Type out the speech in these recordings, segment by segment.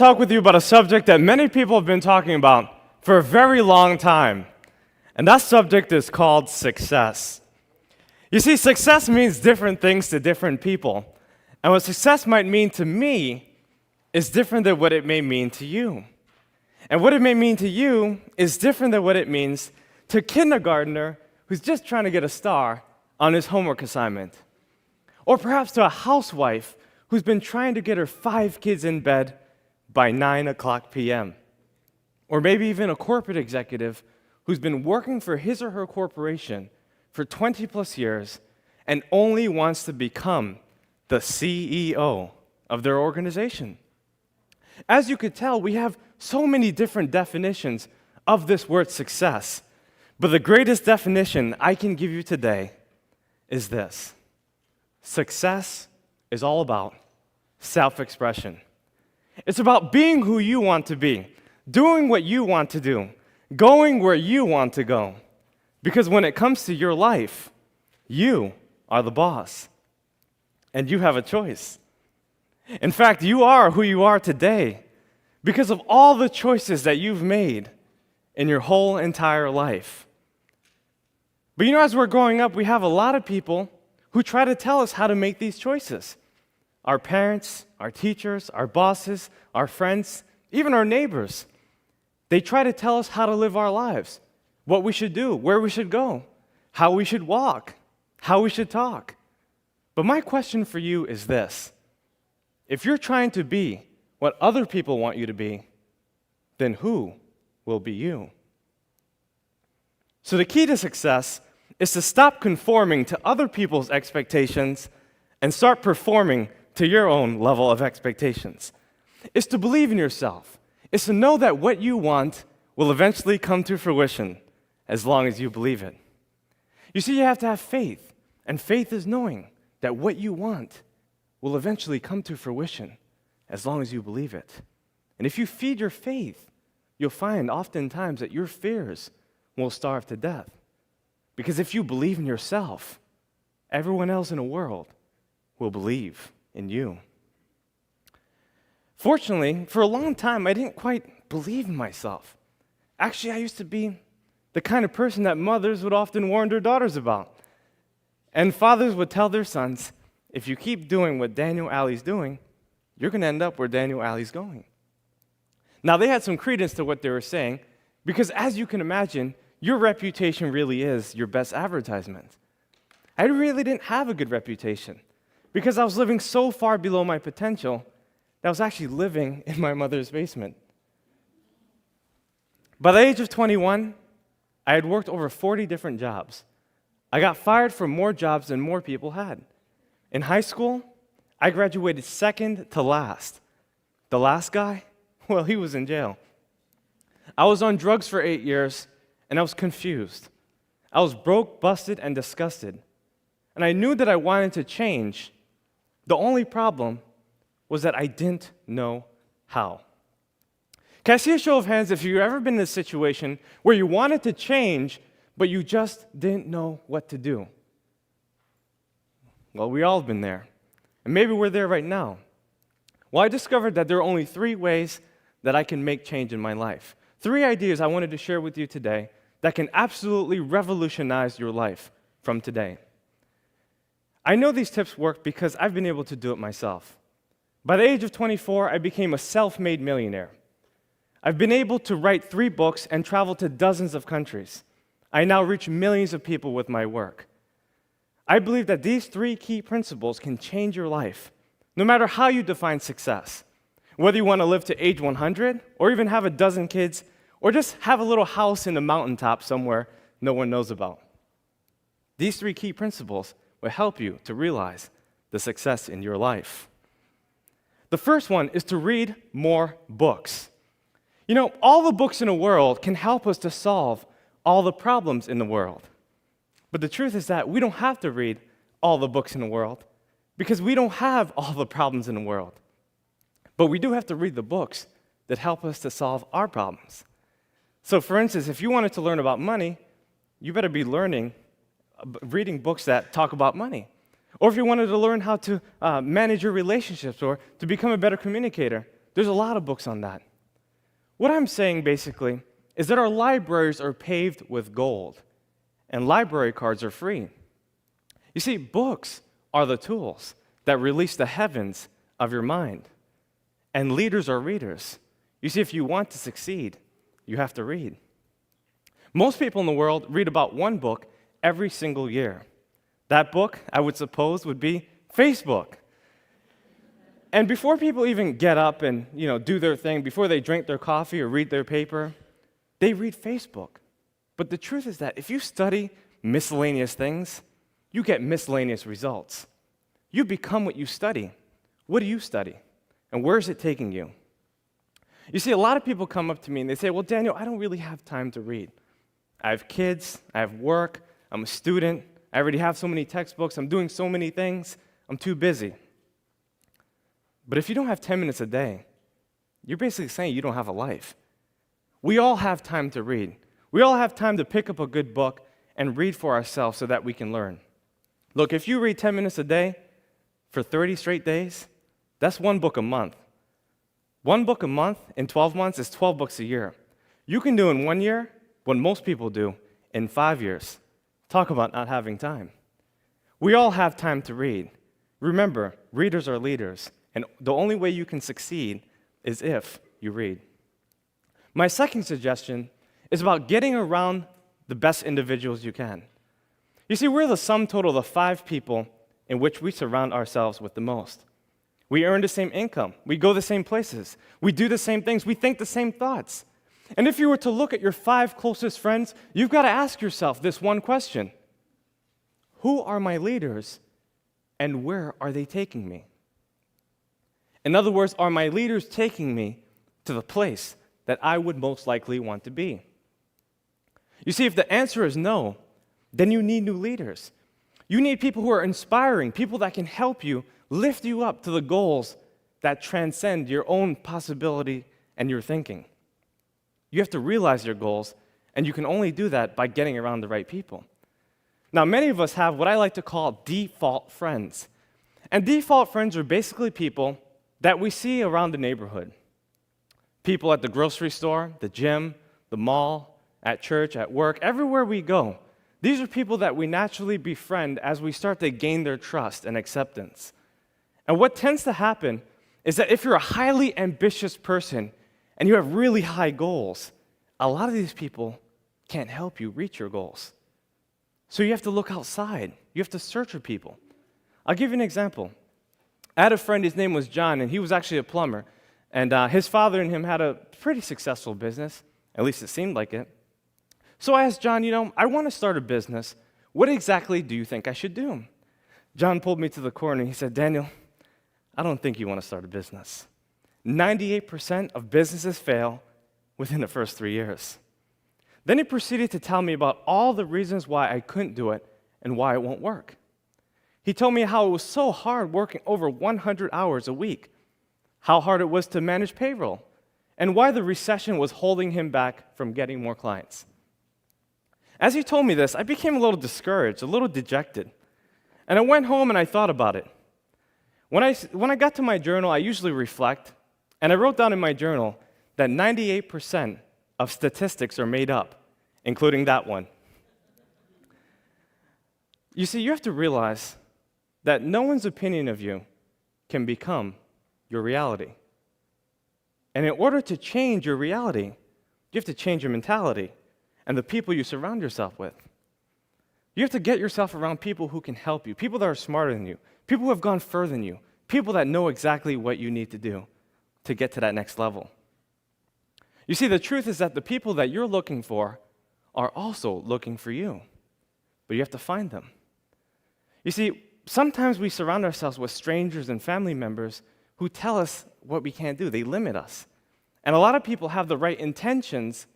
Talk with you about a subject that many people have been talking about for a very long time. And that subject is called success. You see, success means different things to different people. And what success might mean to me is different than what it may mean to you. And what it may mean to you is different than what it means to a kindergartner who's just trying to get a star on his homework assignment. Or perhaps to a housewife who's been trying to get her 5 kids in bed by 9 o'clock p.m. Or maybe even a corporate executive who's been working for his or her corporation for 20 plus years and only wants to become the CEO of their organization. As you could tell, we have so many different definitions of this word success, but the greatest definition I can give you today is this: success is all about self-expression. It's about being who you want to be, doing what you want to do, going where you want to go. Because when it comes to your life, you are the boss, and you have a choice. In fact, you are who you are today because of all the choices that you've made in your whole entire life. But as we're growing up, we have a lot of people who try to tell us how to make these choices. Our parents, our teachers, our bosses, our friends, even our neighbors. They try to tell us how to live our lives, what we should do, where we should go, how we should walk, how we should talk. But my question for you is this: if you're trying to be what other people want you to be, then who will be you? So the key to success is to stop conforming to other people's expectations and start performing to your own level of expectations. It's to believe in yourself. It's to know that what you want will eventually come to fruition as long as you believe it. You see, you have to have faith, and faith is knowing that what you want will eventually come to fruition as long as you believe it. And if you feed your faith, you'll find oftentimes that your fears will starve to death. Because if you believe in yourself, everyone else in the world will believe in you. Fortunately, for a long time, I didn't quite believe in myself. Actually, I used to be the kind of person that mothers would often warn their daughters about. And fathers would tell their sons, if you keep doing what Daniel Alley's doing, you're going to end up where Daniel Alley's going. Now, they had some credence to what they were saying, because as you can imagine, your reputation really is your best advertisement. I really didn't have a good reputation, because I was living so far below my potential that I was actually living in my mother's basement. By the age of 21, I had worked over 40 different jobs. I got fired from more jobs than more people had. In high school, I graduated second to last. The last guy, well, he was in jail. I was on drugs for 8 years, and I was confused. I was broke, busted, and disgusted. And I knew that I wanted to change. The only problem was that I didn't know how. Can I see a show of hands if you've ever been in a situation where you wanted to change, but you just didn't know what to do? Well, we all have been there. And maybe we're there right now. Well, I discovered that there are only 3 ways that I can make change in my life. 3 ideas I wanted to share with you today that can absolutely revolutionize your life from today. I know these tips work because I've been able to do it myself. By the age of 24, I became a self-made millionaire. I've been able to write 3 books and travel to dozens of countries. I now reach millions of people with my work. I believe that these 3 key principles can change your life, no matter how you define success. Whether you want to live to age 100, or even have a dozen kids, or just have a little house in the mountaintop somewhere no one knows about. These 3 key principles will help you to realize the success in your life. The first one is to read more books. All the books in the world can help us to solve all the problems in the world. But the truth is that we don't have to read all the books in the world because we don't have all the problems in the world. But we do have to read the books that help us to solve our problems. So for instance, if you wanted to learn about money, you better be reading books that talk about money. Or if you wanted to learn how to manage your relationships or to become a better communicator, There's a lot of books on that. What I'm saying basically is that our libraries are paved with gold, and library cards are free. You see, books are the tools that release the heavens of your mind, and leaders are readers. You see, if you want to succeed, you have to read. Most people in the world read about one book every single year. That book, I would suppose, would be Facebook. And before people even get up and do their thing, before they drink their coffee or read their paper, they read Facebook. But the truth is that if you study miscellaneous things, you get miscellaneous results. You become what you study. What do you study? And where is it taking you? You see, a lot of people come up to me and they say, well, Daniel, I don't really have time to read. I have kids, I have work, I'm a student, I already have so many textbooks, I'm doing so many things, I'm too busy. But if you don't have 10 minutes a day, you're basically saying you don't have a life. We all have time to read. We all have time to pick up a good book and read for ourselves so that we can learn. Look, if you read 10 minutes a day for 30 straight days, that's one book a month. One book a month in 12 months is 12 books a year. You can do in 1 year what most people do in 5 years. Talk about not having time. We all have time to read. Remember, readers are leaders, and the only way you can succeed is if you read. My second suggestion is about getting around the best individuals you can. You see, we're the sum total of the 5 people in which we surround ourselves with the most. We earn the same income. We go the same places. We do the same things. We think the same thoughts. And if you were to look at your 5 closest friends, you've got to ask yourself this one question. Who are my leaders, and where are they taking me? In other words, are my leaders taking me to the place that I would most likely want to be? You see, if the answer is no, then you need new leaders. You need people who are inspiring, people that can help you, lift you up to the goals that transcend your own possibility and your thinking. You have to realize your goals, and you can only do that by getting around the right people. Now, many of us have what I like to call default friends. And default friends are basically people that we see around the neighborhood. People at the grocery store, the gym, the mall, at church, at work, everywhere we go. These are people that we naturally befriend as we start to gain their trust and acceptance. And what tends to happen is that if you're a highly ambitious person and you have really high goals, a lot of these people can't help you reach your goals. So you have to look outside. You have to search for people. I'll give you an example. I had a friend, his name was John, and he was actually a plumber. And his father and him had a pretty successful business, at least it seemed like it. So I asked John, I want to start a business. What exactly do you think I should do? John pulled me to the corner and he said, Daniel, I don't think you want to start a business. 98% of businesses fail within the first 3 years. Then he proceeded to tell me about all the reasons why I couldn't do it and why it won't work. He told me how it was so hard working over 100 hours a week, how hard it was to manage payroll, and why the recession was holding him back from getting more clients. As he told me this, I became a little discouraged, a little dejected. And I went home and I thought about it. When I got to my journal, I usually reflect, and I wrote down in my journal that 98% of statistics are made up, including that one. You see, you have to realize that no one's opinion of you can become your reality. And in order to change your reality, you have to change your mentality and the people you surround yourself with. You have to get yourself around people who can help you, people that are smarter than you, people who have gone further than you, people that know exactly what you need to do to get to that next level. You see, the truth is that the people that you're looking for are also looking for you, but you have to find them. You see, sometimes we surround ourselves with strangers and family members who tell us what we can't do. They limit us. And a lot of people have the right intentions,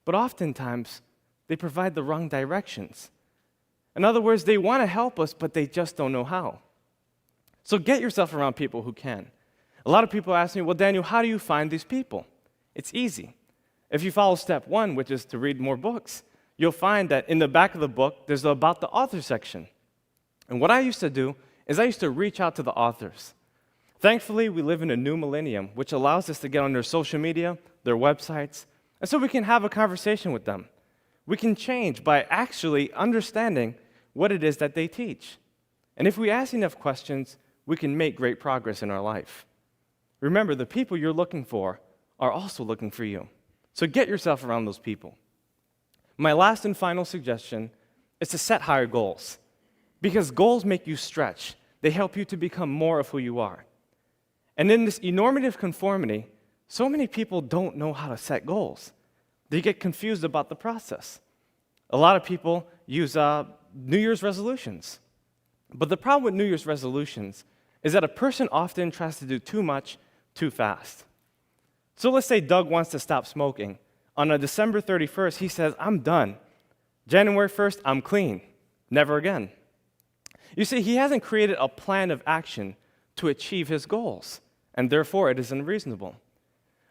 but oftentimes they provide the wrong directions. In other words, they want to help us, but they just don't know how. So get yourself around people who can. A lot of people ask me, well, Daniel, how do you find these people? It's easy. If you follow step 1, which is to read more books, you'll find that in the back of the book, there's the About the Author section. And what I used to do is I used to reach out to the authors. Thankfully, we live in a new millennium, which allows us to get on their social media, their websites, and so we can have a conversation with them. We can change by actually understanding what it is that they teach. And if we ask enough questions, we can make great progress in our life. Remember, the people you're looking for are also looking for you. So get yourself around those people. My last and final suggestion is to set higher goals. Because goals make you stretch. They help you to become more of who you are. And in this enormative conformity, so many people don't know how to set goals. They get confused about the process. A lot of people use New Year's resolutions. But the problem with New Year's resolutions is that a person often tries to do too much too fast. So let's say Doug wants to stop smoking. On a December 31st, he says, I'm done. January 1st, I'm clean. Never again. You see, he hasn't created a plan of action to achieve his goals, and therefore it is unreasonable.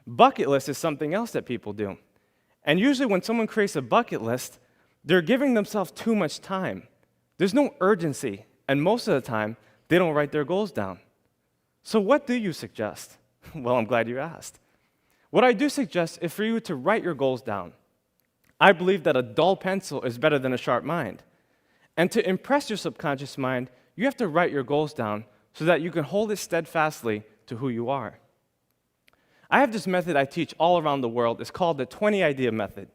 Bucket list is something else that people do. And usually when someone creates a bucket list, they're giving themselves too much time. There's no urgency, and most of the time, they don't write their goals down. So what do you suggest? Well, I'm glad you asked. What I do suggest is for you to write your goals down. I believe that a dull pencil is better than a sharp mind. And to impress your subconscious mind, you have to write your goals down so that you can hold it steadfastly to who you are. I have this method I teach all around the world. It's called the 20-idea method.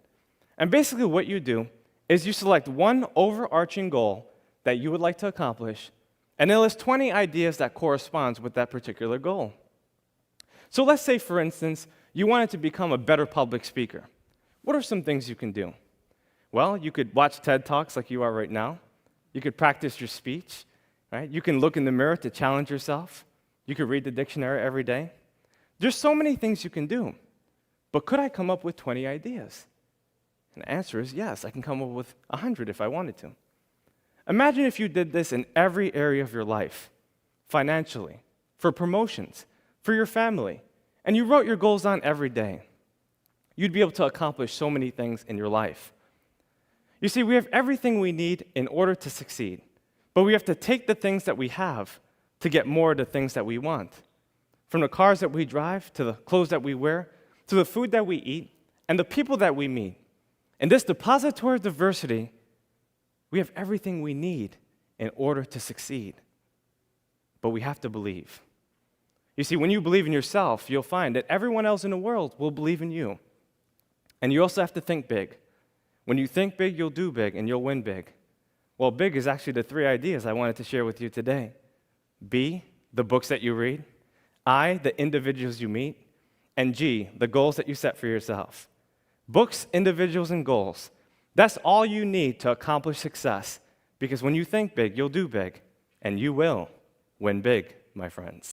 And basically what you do is you select one overarching goal that you would like to accomplish, and then list 20 ideas that corresponds with that particular goal. So let's say, for instance, you wanted to become a better public speaker. What are some things you can do? Well, you could watch TED Talks like you are right now. You could practice your speech, right? You can look in the mirror to challenge yourself. You could read the dictionary every day. There's so many things you can do. But could I come up with 20 ideas? And the answer is yes, I can come up with 100 if I wanted to. Imagine if you did this in every area of your life, financially, for promotions, for your family, and you wrote your goals down every day. You'd be able to accomplish so many things in your life. You see, we have everything we need in order to succeed, but we have to take the things that we have to get more of the things that we want. From the cars that we drive, to the clothes that we wear, to the food that we eat, and the people that we meet. In this depository of diversity, we have everything we need in order to succeed. But we have to believe. You see, when you believe in yourself, you'll find that everyone else in the world will believe in you. And you also have to think big. When you think big, you'll do big, and you'll win big. Well, big is actually the 3 ideas I wanted to share with you today. B, the books that you read. I, the individuals you meet. And G, the goals that you set for yourself. Books, individuals, and goals. That's all you need to accomplish success. Because when you think big, you'll do big. And you will win big, my friends.